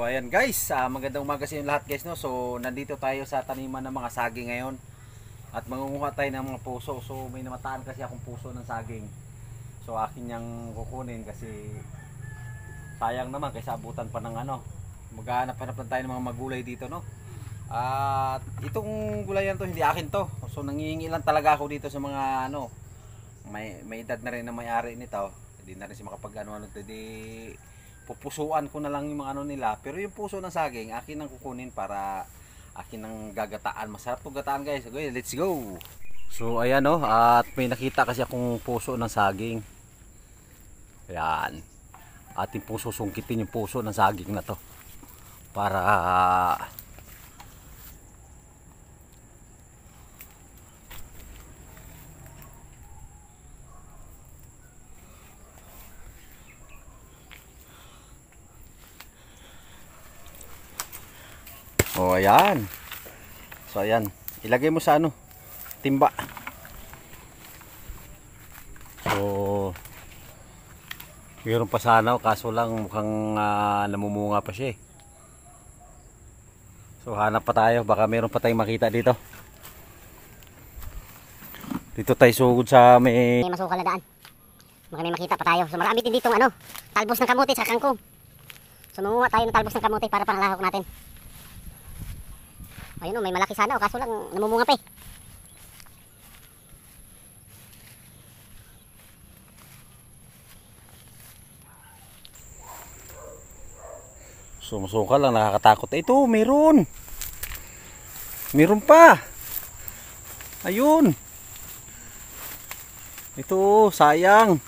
So ayan guys, magandang umaga sa inyo lahat guys, no. So nandito tayo sa taniman ng mga saging ngayon. At mangunguha tayo ng mga puso. So may namataan kasi akong puso ng saging. So akin yang kukunin kasi sayang naman kasi abutan pa ng ano. Maghahanap-hanap lang tayo ng mga magulay dito, no. At itong gulayan to hindi akin to. So nangihingi lang talaga ako dito sa mga ano, may edad na rin na may-ari nito. Hindi na rin si makapag-ano di pupusuan ko na lang yung mga ano nila, pero yung puso ng saging akin ang kukunin para akin ang gagataan. Masarap to gataan guys. Okay, let's go. So ayan oh, at may nakita kasi akong puso ng saging. Ayan, ating puso sungkitin yung puso ng saging na to para oh ayan. So ayan, ilagay mo sa ano, timba. So mayroon pa sana kaso lang mukhang namumunga pa siya eh. So hanap pa tayo, baka mayroon pa tayong makita dito. Dito tayo sugod sa may masukal na daan. Baka may makita pa tayo. So marami din ditong ano, talbos ng kamote sa kangkong. So mangunguha tayo ng talbos ng kamote para panglahok natin. Ayun oh, may malaki sana kaso lang namumunga pa eh. So masukal lang, nakakatakot. Ito, meron. Meron pa. Ayun. Ito, sayang.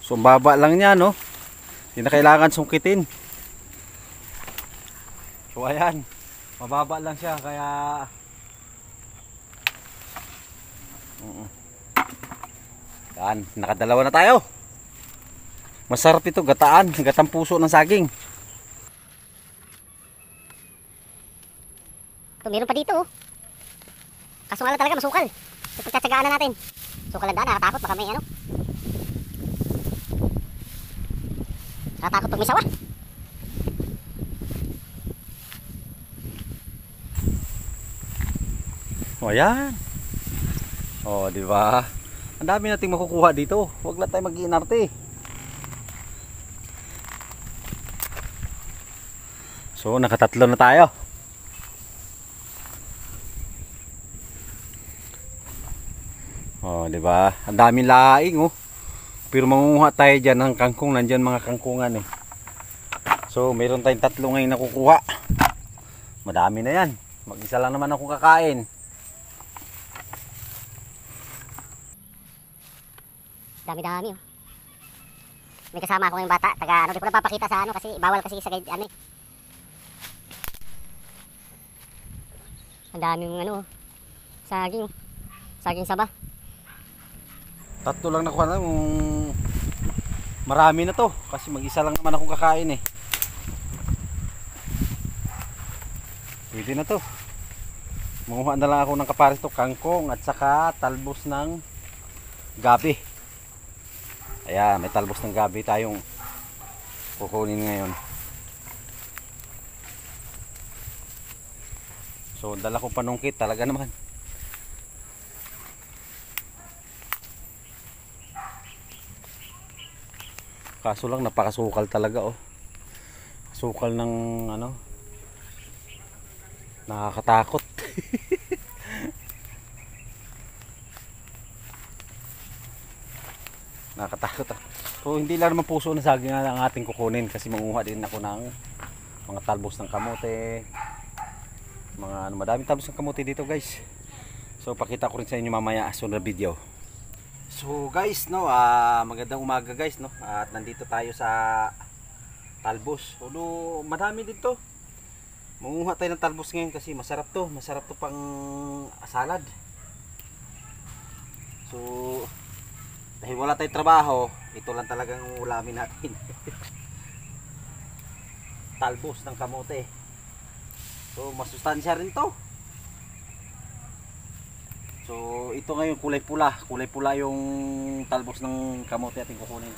So baba lang niya, no. Hindi na kailangan sungkitin. So ayan, mababa lang siya kaya yan, nakadalawa na tayo. Masarap ito, gataan, gatang puso ng saging. Ito meron pa dito oh. Kaso nga lang talaga masukal. So pagtsatsagaan na natin. Sukal ang daan, nakatakot baka may ano. Nakatakot pag may sawa. O yan. O di ba? Ang dami nating makukuha dito. Huwag lang tayo mag-iinarte. So nakatatlo na tayo. O di ba? Ang daming laing oh. Pero mangunguha tayo diyan ng kangkong, nandiyan mga kangkungan eh. So meron tayong tatlo ngayon nakukuha. Madami na yan. Mag-isa lang naman ako kakain. Dami-dami oh. May kasama ako ngayong bata. Taga ano, di ko na papakita sa ano kasi bawal kasi sa guide ano eh. Ang daming ano, saging. Saging saba. Tatlo lang nakuha na. Marami na to kasi mag-isa lang naman ako kakain eh. Pwede na to. Manguha na lang ako ng kapares to, kangkong at saka talbos ng gabi. Ayan, may talbos ng gabi tayong kukunin ngayon. So dala ko panungkit talaga naman. Kaso lang napakasukal talaga oh. Sukal ng ano, nakakatakot. Nakakatakot ah. So hindi lang naman puso na saging ang ating kukunin kasi manguha din ako ng mga talbos ng kamote. Mga ano, madaming talbos ng kamote dito guys. So pakita ko rin sa inyo mamaya sa sunod na video. So guys no, magandang umaga guys no. At nandito tayo sa talbos. Although madami dito. Manguha tayo ng talbos ngayon kasi masarap to pang salad. So dahil wala tayong trabaho, ito lang talagang ulamin natin. Talbos ng kamote. So masustansya rin to. So ito ngayon kulay pula yung talbos ng kamote ating kukunin.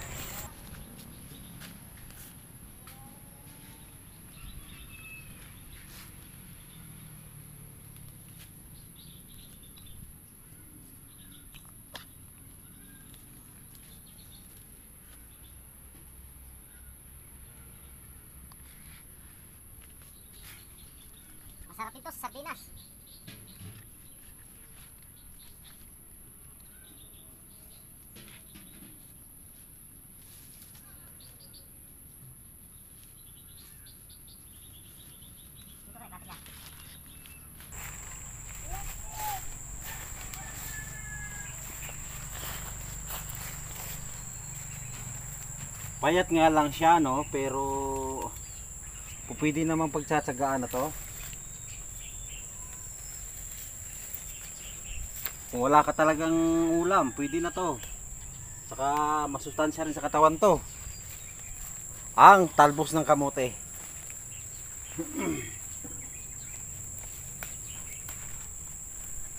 Sarap ito sa sardinas. Dito kayo, kapit lang. Payat nga lang siya, no, pero pwede namang pagtsatsagaan na to. Kung wala ka talagang ulam, pwede na to. Saka masustansya rin sa katawan to. Ang talbos ng kamote.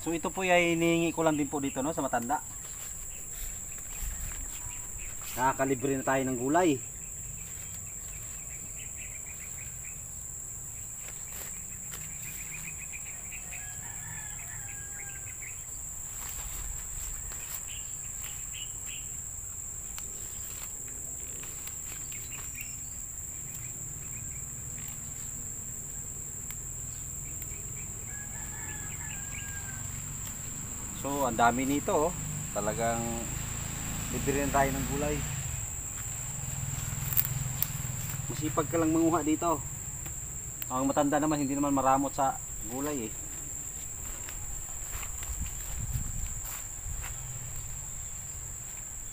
So ito po ay hinihingi ko lang din po dito, no, sa matanda. Nakakalibre na tayo ng gulay. So, ang dami nito, oh. Talagang libre na tayo ng gulay. Masipag ka lang manguha dito. Ang matanda naman, hindi naman maramot sa gulay eh.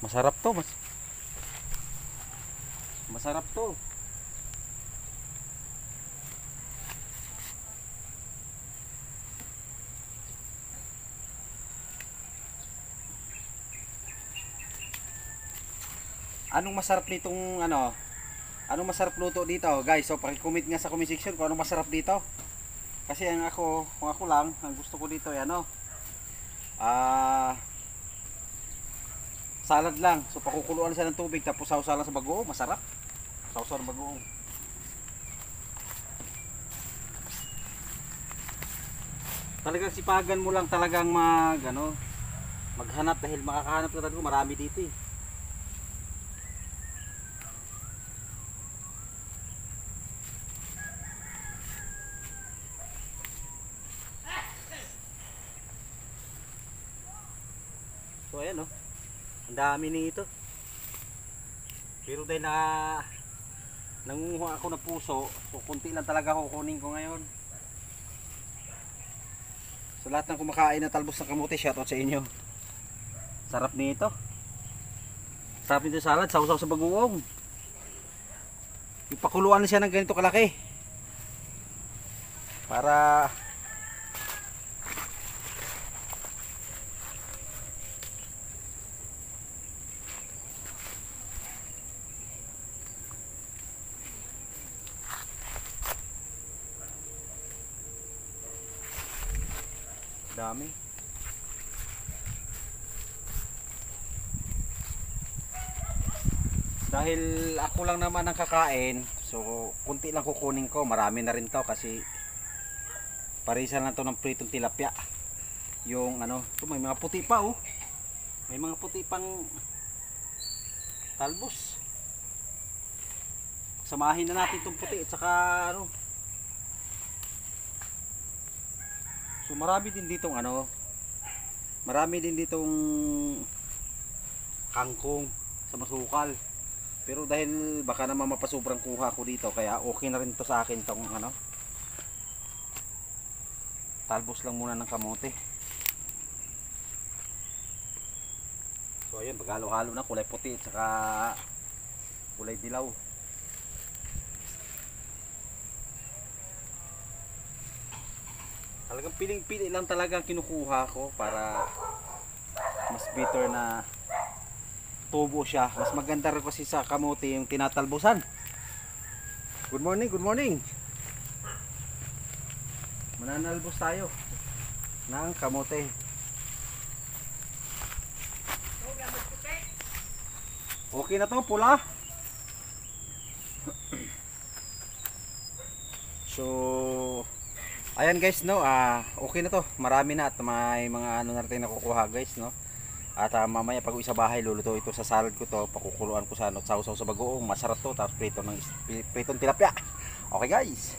Masarap to, masarap to. Anong masarap nitong ano? Anong masarap luto dito, guys? So paki-comment nga sa comment section kung anong masarap dito. Kasi ang kung ako lang, ang gusto ko dito ay ano? Salad lang. So pakukuluan siya ng tubig tapos sausaw lang sa bagoong, masarap. Sausaw ng bagoong. Talagang sipagan mo lang talagang maghanap dahil makakahanap ka talaga marami dito eh. So ayan oh. Ang dami nito. Pero dahil nangunguha ako ng puso, so kunti lang talaga kukunin ko ngayon. So lahat ng kumakain ng talbos ng kamote, shoutout sa inyo. Sarap nito. Sarap nito salad, sausaw sa bagoong. Ipakuluan na siya ng ganito kalaki. Para dami. Dahil ako lang naman ang kakain, so kunti lang kukunin ko. Marami na rin to kasi parisan lang to ng pritong tilapia. Yung ano, ito may mga puti pa oh. May mga puti pang talbos. Samahin na natin itong puti at saka ano. So marami din ditong ano, marami din ditong kangkong sa masukal. Pero dahil baka naman mapasobrang kuha ko dito, kaya okay na rin to sa akin tong ano, talbos lang muna ng kamote. So ayun, paghalo-halo na, kulay puti at saka kulay dilaw. Talagang piling-pili lang talaga kinukuha ko para mas bitter na tubo siya. Mas maganda rin kasi sa kamote yung tinatalbusan. Good morning, good morning. Mananalbos tayo ng kamote. Okay na to, pula. So ayan guys, no, okay na to, marami na at may mga ano natin nakukuha guys, no. At mamaya pag uwi sa bahay, luluto ito sa salad ko to, pakukuluan ko sa ano, sausaw sa bagoong, masarap to, tapos pritong tilapia. Okay guys.